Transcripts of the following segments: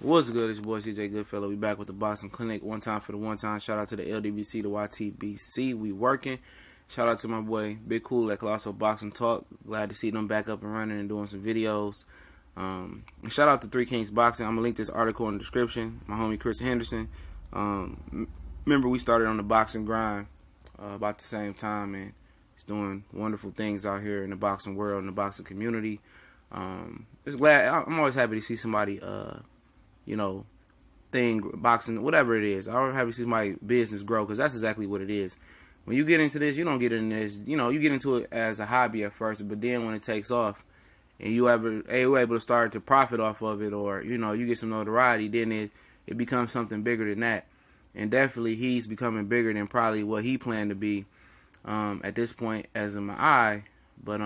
What's good? It's your boy CJ Goodfellow. We back with the Boxing Clinic. One time for the one time. Shout out to the LDBC, the YTBC. We working. Shout out to my boy Big Cool at Colossal Boxing Talk. Glad to see them back up and running and doing some videos. Shout out to Three Kings Boxing. I'm gonna link this article in the description. My homie Chris Henderson. Remember we started on the boxing grind about the same time, and he's doing wonderful things out here in the boxing world, in the boxing community. Just glad. I'm always happy to see somebody. Boxing, whatever it is. I'm happy to see my business grow, because that's exactly what it is. When you get into this, you don't get in this, you get into it as a hobby at first, but then when it takes off and you're able to start to profit off of it, or, you get some notoriety, then it becomes something bigger than that. And definitely he's becoming bigger than probably what he planned to be at this point as in my eye. But,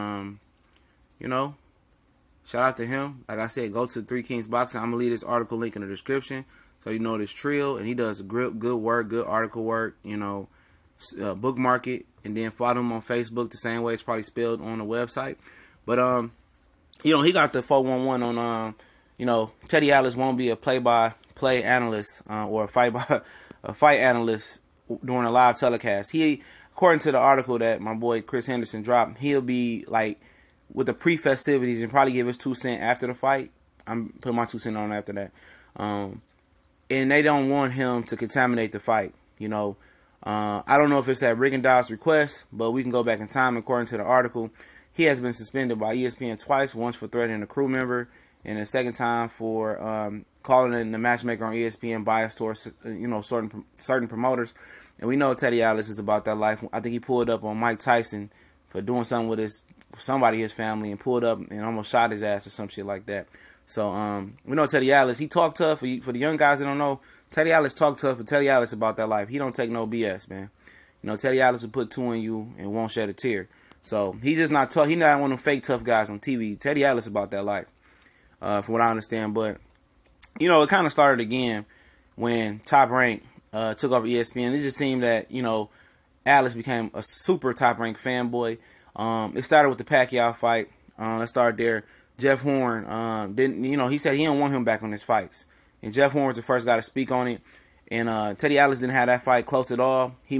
shout out to him. Like I said, go to Three Kings Boxing. I'm going to leave this article link in the description so you know this trio. And he does good work, good article work, bookmark it. And then follow him on Facebook the same way it's probably spelled on the website. But, he got the 411 on, Teddy Atlas won't be a play-by-play analyst or a fight analyst during a live telecast. He, according to the article that my boy Chris Henderson dropped, he'll be like, with the pre-festivities, and probably give us 2 cents after the fight. I'm putting my 2 cents on after that. And they don't want him to contaminate the fight. I don't know if it's at Rigondeaux' request, but we can go back in time. According to the article, he has been suspended by ESPN twice, once for threatening a crew member, and the second time for calling in the matchmaker on ESPN biased towards certain promoters. And we know Teddy Atlas is about that life. I think he pulled up on Mike Tyson for doing something with his family, and pulled up and almost shot his ass or some shit like that. So we know Teddy Atlas, he talked tough. For the young guys that don't know, Teddy Atlas talked tough, but Teddy Atlas about that life. He don't take no BS, man. Teddy Atlas will put 2 in you and won't shed a tear. So he just not tough. He not one of them fake tough guys on TV. Teddy Atlas about that life, from what I understand. But it kind of started again when Top Rank took over ESPN. It just seemed that Atlas became a super Top Rank fanboy. It started with the Pacquiao fight. Let's start there. Jeff Horn he said he didn't want him back on his fights, and Jeff Horn was the first guy to speak on it. And Teddy Atlas didn't have that fight close at all. He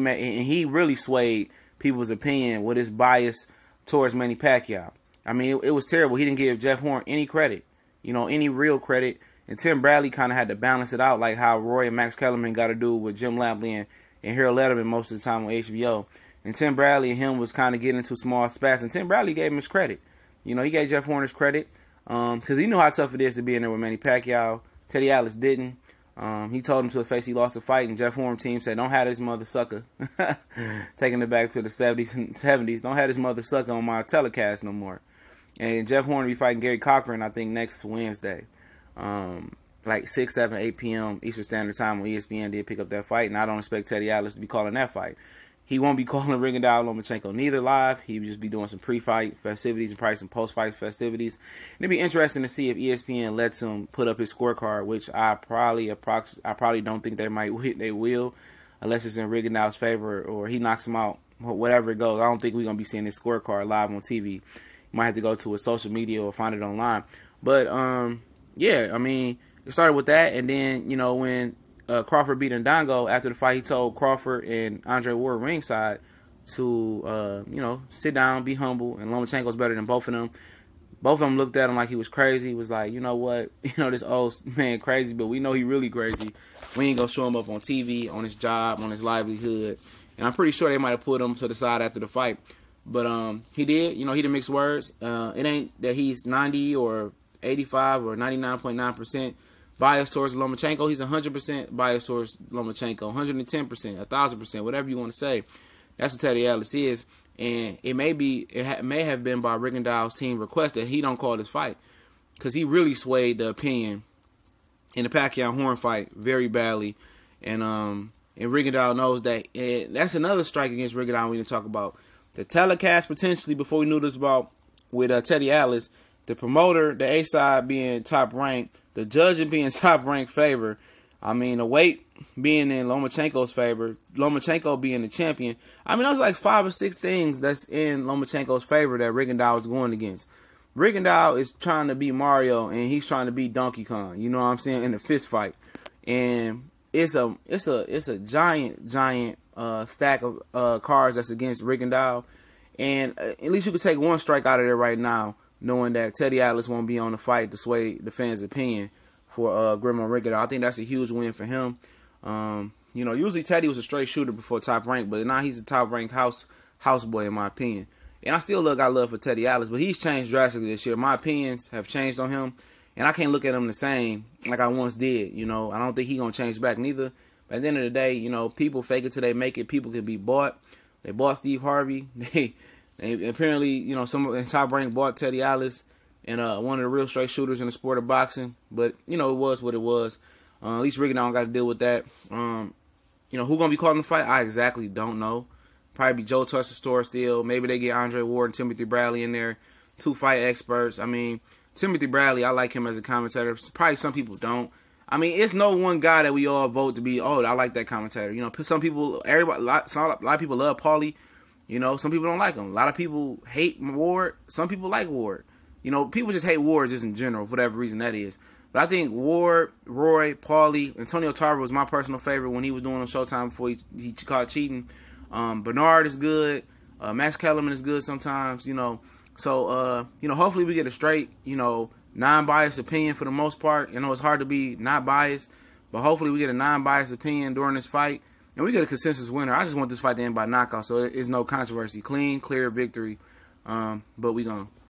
really swayed people's opinion with his bias towards Manny Pacquiao. I mean, it was terrible. He didn't give Jeff Horn any credit, any real credit. And Tim Bradley kind of had to balance it out, like how Roy and Max Kellerman got to do with Jim Lampley and Harold Letterman most of the time on HBO. And Tim Bradley and him was kind of getting into small spats. And Tim Bradley gave him his credit. He gave Jeff Horn his credit because he knew how tough it is to be in there with Manny Pacquiao. Teddy Atlas didn't. He told him to the face he lost the fight. And Jeff Horn team said, don't have this mother sucker. Taking it back to the 70s and 70s. Don't have this mother sucker on my telecast no more. And Jeff Horn will be fighting Gary Cochran, I think, next Wednesday. Like 6, 7, 8 p.m. Eastern Standard Time on ESPN did pick up that fight. And I don't expect Teddy Atlas to be calling that fight. He won't be calling Rigondeaux Lomachenko neither live. He will just be doing some pre-fight festivities and probably some post-fight festivities. And it'd be interesting to see if ESPN lets him put up his scorecard, which I probably don't think they will, unless it's in Rigondeaux's favor or he knocks him out, whatever it goes. I don't think we're gonna be seeing his scorecard live on TV. You might have to go to his social media or find it online. But yeah, I mean, it started with that, and then when Crawford beat Ndongo after the fight, he told Crawford and Andre Ward ringside to, sit down, be humble, and Lomachenko's better than both of them. Both of them looked at him like he was crazy. He was like, you know what, this old man crazy, but we know he really crazy. We ain't gonna show him up on TV, on his job, on his livelihood. And I'm pretty sure they might have put him to the side after the fight. But he did, he didn't mix words. It ain't that he's 90 or 85 or 99.9% biased towards Lomachenko. He's 100% biased towards Lomachenko, 110%, 1,000%, whatever you want to say. That's what Teddy Atlas is, and it may have been by Rigondeaux's team request that he don't call this fight, because he really swayed the opinion in the Pacquiao Horn fight very badly, and Rigondeaux knows that. And that's another strike against Rigondeaux we didn't talk about. The telecast potentially before we knew this about with Teddy Atlas, the promoter, the A side being Top Rank. The judging being Top Rank favor. I mean, the weight being in Lomachenko's favor. Lomachenko being the champion. I mean, those like 5 or 6 things that's in Lomachenko's favor that Rigondeaux is going against. Rigondeaux is trying to be Mario and he's trying to be Donkey Kong. You know what I'm saying? In a fist fight, and it's a giant stack of cards that's against Rigondeaux, and at least you could take one strike out of there right now, knowing that Teddy Atlas won't be on the fight to sway the fans' opinion for Grimo Rigondeaux. I think that's a huge win for him. You know, usually Teddy was a straight shooter before Top Rank, but now he's a Top Rank house boy in my opinion. And I still got love for Teddy Atlas, but he's changed drastically this year. My opinions have changed on him, and I can't look at him the same like I once did. You know, I don't think he's gonna change back neither. But at the end of the day, you know, people fake it till they make it. People can be bought. They bought Steve Harvey. They apparently, you know, some in Top Rank bought Teddy Atlas, and one of the real straight shooters in the sport of boxing. But you know, it was what it was. At least Rigondeaux got to deal with that. You know, who gonna be calling the fight? I exactly don't know. Probably be Joe Tussauds still. Maybe they get Andre Ward and Timothy Bradley in there. 2 fight experts. I mean, Timothy Bradley, I like him as a commentator. Probably some people don't. I mean, it's no one guy that we all vote to be, oh, I like that commentator. You know, some people, everybody, a lot of people love Paulie. You know, some people don't like him. A lot of people hate Ward. Some people like Ward. You know, people just hate Ward just in general, for whatever reason that is. But I think Ward, Roy, Paulie, Antonio Tarver was my personal favorite when he was doing on Showtime before he caught cheating. Bernard is good. Max Kellerman is good sometimes, you know. So, you know, hopefully we get a straight, you know, non-biased opinion for the most part. You know, it's hard to be not biased, but hopefully we get a non-biased opinion during this fight. And we get a consensus winner. I just want this fight to end by knockout, so it's no controversy. Clean, clear victory. But we gonna